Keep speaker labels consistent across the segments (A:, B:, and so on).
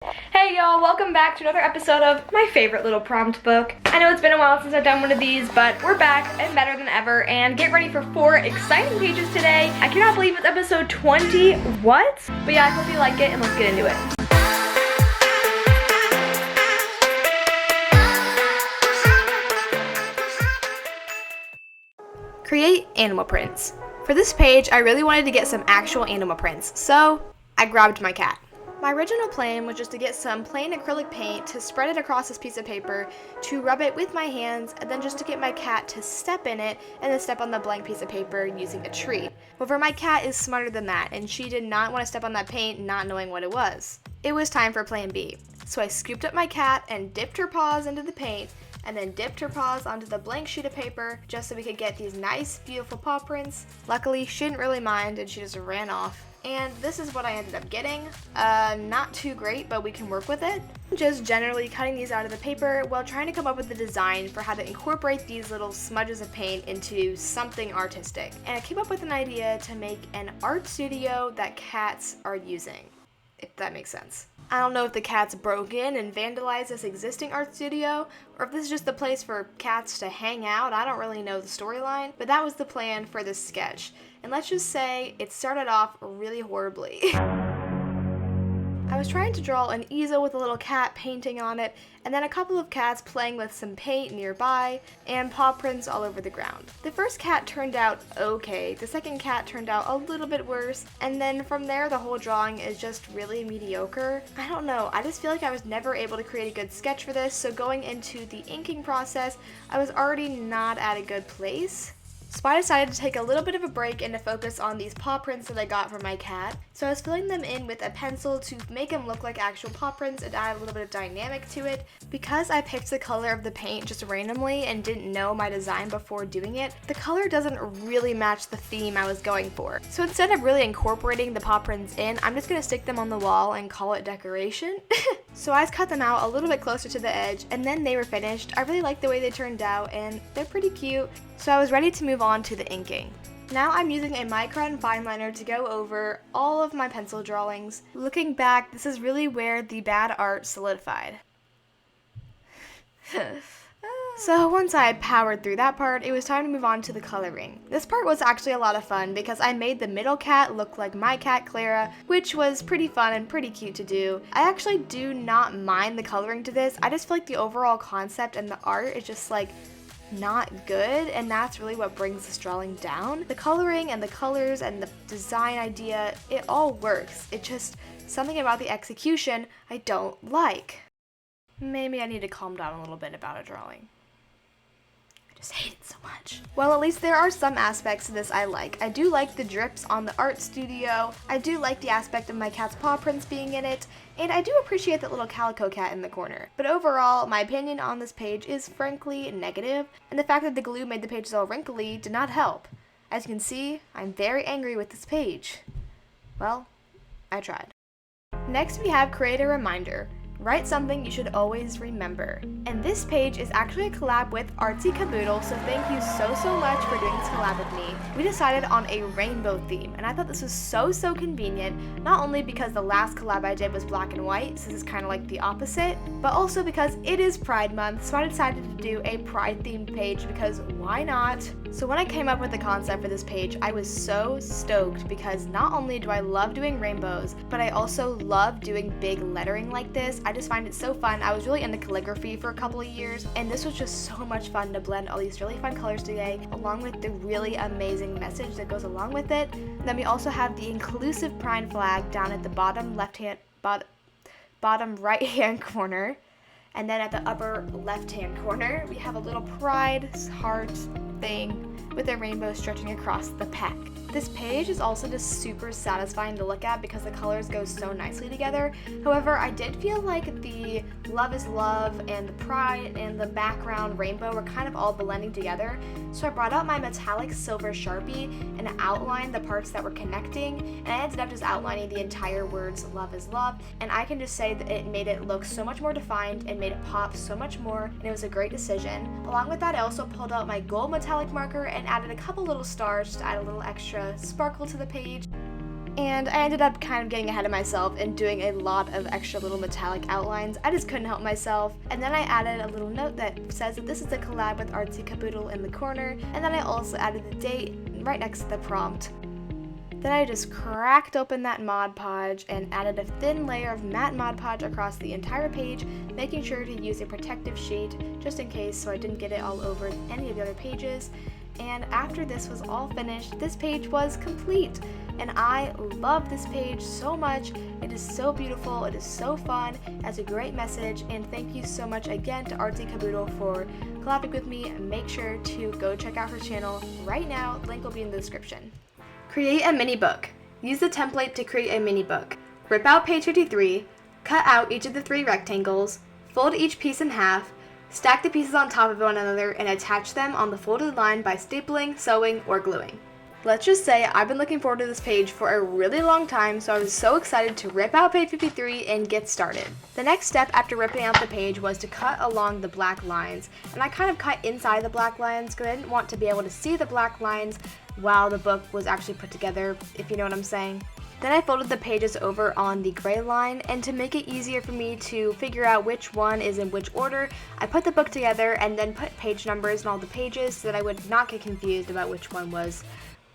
A: Hey y'all, welcome back to another episode of my favorite little prompt book. I know it's been a while since I've done one of these, but we're back and better than ever, and get ready for 4 exciting pages today. I cannot believe it's episode 20. What? But yeah, I hope you like it, and let's get into it. Create animal prints. For this page, I really wanted to get some actual animal prints, so I grabbed my cat. My original plan was just to get some plain acrylic paint to spread it across this piece of paper, to rub it with my hands, and then just to get my cat to step in it and then step on the blank piece of paper using a treat. However, my cat is smarter than that, and she did not want to step on that paint not knowing what it was. It was time for plan B. So I scooped up my cat and dipped her paws into the paint, and then dipped her paws onto the blank sheet of paper just so we could get these nice, beautiful paw prints. Luckily, she didn't really mind and she just ran off. And this is what I ended up getting. Not too great, but we can work with it. Just generally cutting these out of the paper while trying to come up with a design for how to incorporate these little smudges of paint into something artistic. And I came up with an idea to make an art studio that cats are using, if that makes sense. I don't know if the cats broke in and vandalized this existing art studio, or if this is just the place for cats to hang out. I don't really know the storyline, but that was the plan for this sketch. And let's just say it started off really horribly. I was trying to draw an easel with a little cat painting on it, and then a couple of cats playing with some paint nearby, and paw prints all over the ground. The first cat turned out okay, the second cat turned out a little bit worse, and then from there the whole drawing is just really mediocre. I don't know, I just feel like I was never able to create a good sketch for this, so going into the inking process, I was already not at a good place. So I decided to take a little bit of a break and to focus on these paw prints that I got from my cat. So I was filling them in with a pencil to make them look like actual paw prints and add a little bit of dynamic to it. Because I picked the color of the paint just randomly and didn't know my design before doing it, the color doesn't really match the theme I was going for. So instead of really incorporating the paw prints in, I'm just going to stick them on the wall and call it decoration. So I cut them out a little bit closer to the edge, and then they were finished. I really like the way they turned out, and they're pretty cute. So I was ready to move on to the inking. Now I'm using a micron fine liner to go over all of my pencil drawings. Looking back, this is really where the bad art solidified. So once I powered through that part, it was time to move on to the coloring. This part was actually a lot of fun because I made the middle cat look like my cat Clara, which was pretty fun and pretty cute to do. I actually do not mind the coloring to this. I just feel like the overall concept and the art is just like not good, and that's really what brings this drawing down. The coloring and the colors and the design idea, it all works. It's just something about the execution I don't like. Maybe I need to calm down a little bit about a drawing. I just hate it so much. Well, at least there are some aspects to this I like. I do like the drips on the art studio. I do like the aspect of my cat's paw prints being in it. And I do appreciate that little calico cat in the corner. But overall, my opinion on this page is frankly negative, and the fact that the glue made the pages all wrinkly did not help. As you can see, I'm very angry with this page. Well, I tried. Next we have create a reminder. Write something you should always remember. And this page is actually a collab with Artsy Caboodle, so thank you so much for doing this collab with me. We decided on a rainbow theme, and I thought this was so convenient, not only because the last collab I did was black and white, so this is kind of like the opposite, but also because it is Pride Month, so I decided to do a Pride themed page because why not? So when I came up with the concept for this page, I was so stoked because not only do I love doing rainbows, but I also love doing big lettering like this. I just find it so fun. I was really into calligraphy for a couple of years, and this was just so much fun to blend all these really fun colors today, along with the really amazing message that goes along with it. And then we also have the inclusive pride flag down at the bottom right hand corner. And then at the upper left-hand corner, we have a little pride heart thing with a rainbow stretching across the back. This page is also just super satisfying to look at because the colors go so nicely together. However, I did feel like the love is love and the pride and the background rainbow were kind of all blending together. So I brought out my metallic silver Sharpie and outlined the parts that were connecting, and I ended up just outlining the entire words love is love, and I can just say that it made it look so much more defined and made it pop so much more, and it was a great decision. Along with that, I also pulled out my gold metallic marker and added a couple little stars to add a little extra sparkle to the page. And I ended up kind of getting ahead of myself and doing a lot of extra little metallic outlines. I just couldn't help myself. And then I added a little note that says that this is a collab with Artsy Caboodle in the corner. And then I also added the date right next to the prompt. Then I just cracked open that Mod Podge and added a thin layer of matte Mod Podge across the entire page, making sure to use a protective sheet just in case so I didn't get it all over any of the other pages. And after this was all finished, this page was complete. And I love this page so much. It is so beautiful, it is so fun, it has a great message, and thank you so much again to Artsy Caboodle for collabing with me. Make sure to go check out her channel right now, link will be in the description. Create a mini book. Use the template to create a mini book. Rip out page 53, cut out each of the 3 rectangles, fold each piece in half, stack the pieces on top of one another, and attach them on the folded line by stapling, sewing, or gluing. Let's just say I've been looking forward to this page for a really long time, so I was so excited to rip out page 53 and get started. The next step after ripping out the page was to cut along the black lines, and I kind of cut inside the black lines because I didn't want to be able to see the black lines while the book was actually put together, if you know what I'm saying. Then I folded the pages over on the gray line, and to make it easier for me to figure out which one is in which order, I put the book together and then put page numbers in all the pages so that I would not get confused about which one was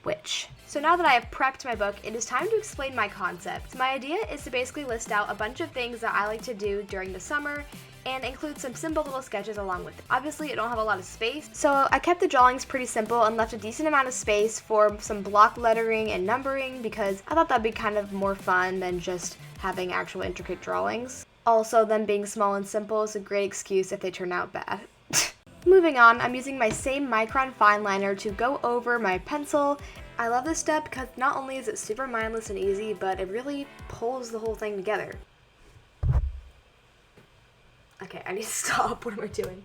A: which. So now that I have prepped my book, it is time to explain my concept. My idea is to basically list out a bunch of things that I like to do during the summer and include some simple little sketches along with it. Obviously, I don't have a lot of space, so I kept the drawings pretty simple and left a decent amount of space for some block lettering and numbering because I thought that'd be kind of more fun than just having actual intricate drawings. Also, them being small and simple is a great excuse if they turn out bad. Moving on, I'm using my same micron fine liner to go over my pencil. I love this step because not only is it super mindless and easy, but it really pulls the whole thing together. Okay, I need to stop. What am I doing?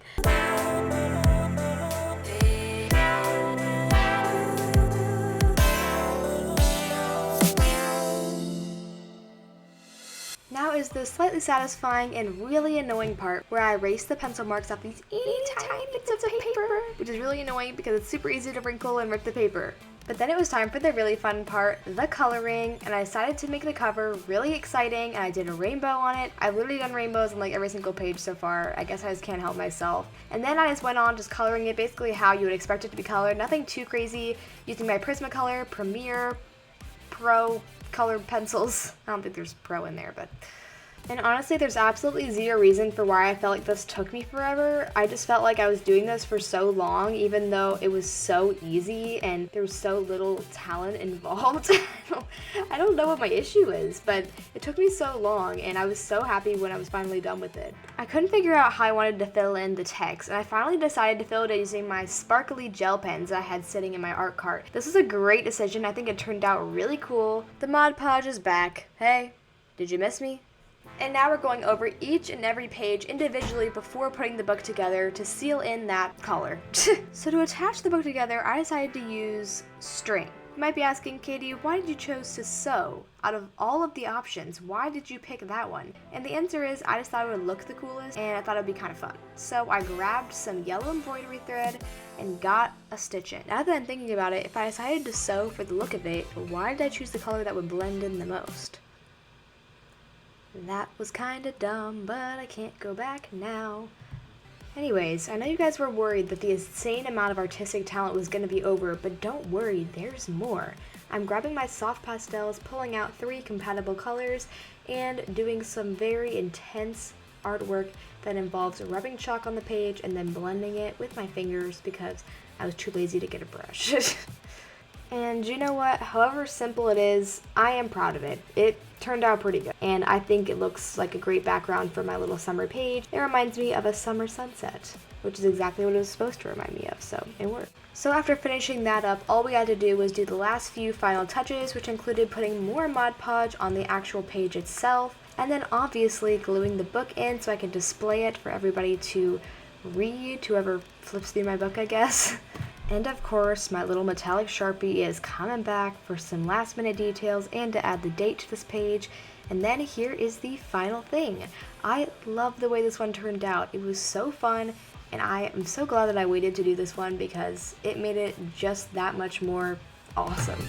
A: Now is the slightly satisfying and really annoying part where I erase the pencil marks off these tiny bits of paper, which is really annoying because it's super easy to wrinkle and rip the paper. But then it was time for the really fun part, the coloring, and I decided to make the cover really exciting, and I did a rainbow on it. I've literally done rainbows on like every single page so far. I guess I just can't help myself. And then I just went on just coloring it basically how you would expect it to be colored. Nothing too crazy, using my Prismacolor, Premier, Pro colored pencils. I don't think there's Pro in there, but... And honestly, there's absolutely zero reason for why I felt like this took me forever. I just felt like I was doing this for so long, even though it was so easy and there was so little talent involved. I don't know what my issue is, but it took me so long and I was so happy when I was finally done with it. I couldn't figure out how I wanted to fill in the text, and I finally decided to fill it using my sparkly gel pens that I had sitting in my art cart. This was a great decision. I think it turned out really cool. The Mod Podge is back. Hey, did you miss me? And now we're going over each and every page individually before putting the book together to seal in that color. So to attach the book together, I decided to use string. You might be asking, Katie, why did you choose to sew? Out of all of the options, why did you pick that one? And the answer is, I just thought it would look the coolest and I thought it would be kind of fun. So I grabbed some yellow embroidery thread and got a stitch in. Now that I'm thinking about it, if I decided to sew for the look of it, why did I choose the color that would blend in the most? That was kinda dumb, but I can't go back now. Anyways, I know you guys were worried that the insane amount of artistic talent was gonna be over, but don't worry, there's more. I'm grabbing my soft pastels, pulling out 3 compatible colors, and doing some very intense artwork that involves rubbing chalk on the page and then blending it with my fingers because I was too lazy to get a brush. And you know what? However simple it is, I am proud of it. It turned out pretty good. And I think it looks like a great background for my little summer page. It reminds me of a summer sunset, which is exactly what it was supposed to remind me of, so it worked. So after finishing that up, all we had to do was do the last few final touches, which included putting more Mod Podge on the actual page itself, and then obviously gluing the book in so I could display it for everybody to read, whoever flips through my book, I guess. And of course, my little metallic Sharpie is coming back for some last minute details and to add the date to this page. And then here is the final thing. I love the way this one turned out. It was so fun, and I am so glad that I waited to do this one because it made it just that much more awesome.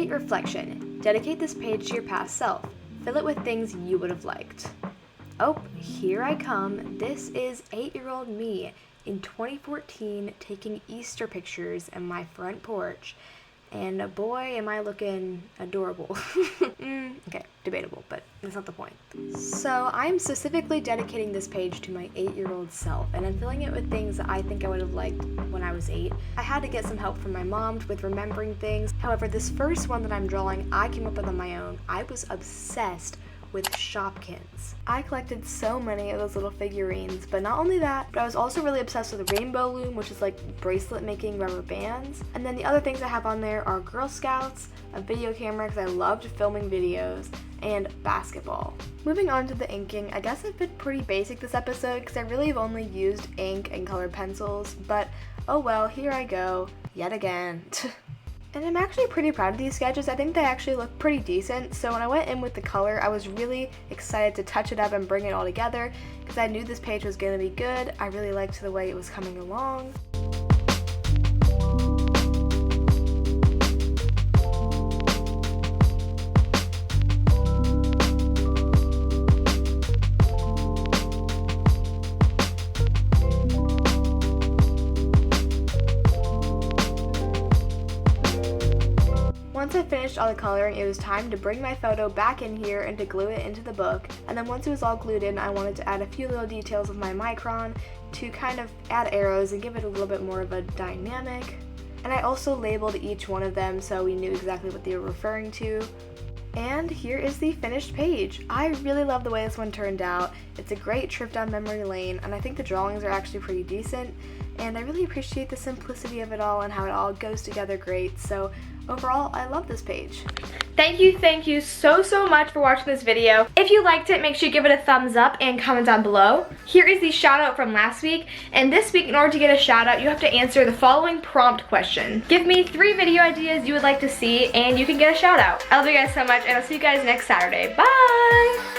A: Date reflection. Dedicate this page to your past self. Fill it with things you would have liked. Oh, here I come. This is 8-year-old me in 2014 taking Easter pictures in my front porch. And boy, am I looking adorable. Okay, debatable, but that's not the point. So I'm specifically dedicating this page to my 8-year-old self, and I'm filling it with things that I think I would have liked when I was 8. I had to get some help from my mom with remembering things. However, this first one that I'm drawing, I came up with on my own. I was obsessed with Shopkins. I collected so many of those little figurines, but not only that, but I was also really obsessed with Rainbow Loom, which is like bracelet making rubber bands. And then the other things I have on there are Girl Scouts, a video camera because I loved filming videos, and basketball. Moving on to the inking, I guess I've been pretty basic this episode because I really have only used ink and colored pencils, but oh well, here I go, yet again. And I'm actually pretty proud of these sketches. I think they actually look pretty decent. So when I went in with the color, I was really excited to touch it up and bring it all together because I knew this page was going to be good. I really liked the way it was coming along. Once I finished all the coloring, it was time to bring my photo back in here and to glue it into the book. And then once it was all glued in, I wanted to add a few little details of my micron to kind of add arrows and give it a little bit more of a dynamic. And I also labeled each one of them so we knew exactly what they were referring to. And here is the finished page. I really love the way this one turned out. It's a great trip down memory lane, and I think the drawings are actually pretty decent. And I really appreciate the simplicity of it all and how it all goes together great. So overall, I love this page. Thank you so much for watching this video. If you liked it, make sure you give it a thumbs up and comment down below. Here is the shout out from last week. And this week, in order to get a shout out, you have to answer the following prompt question. Give me 3 video ideas you would like to see and you can get a shout out. I love you guys so much and I'll see you guys next Saturday. Bye!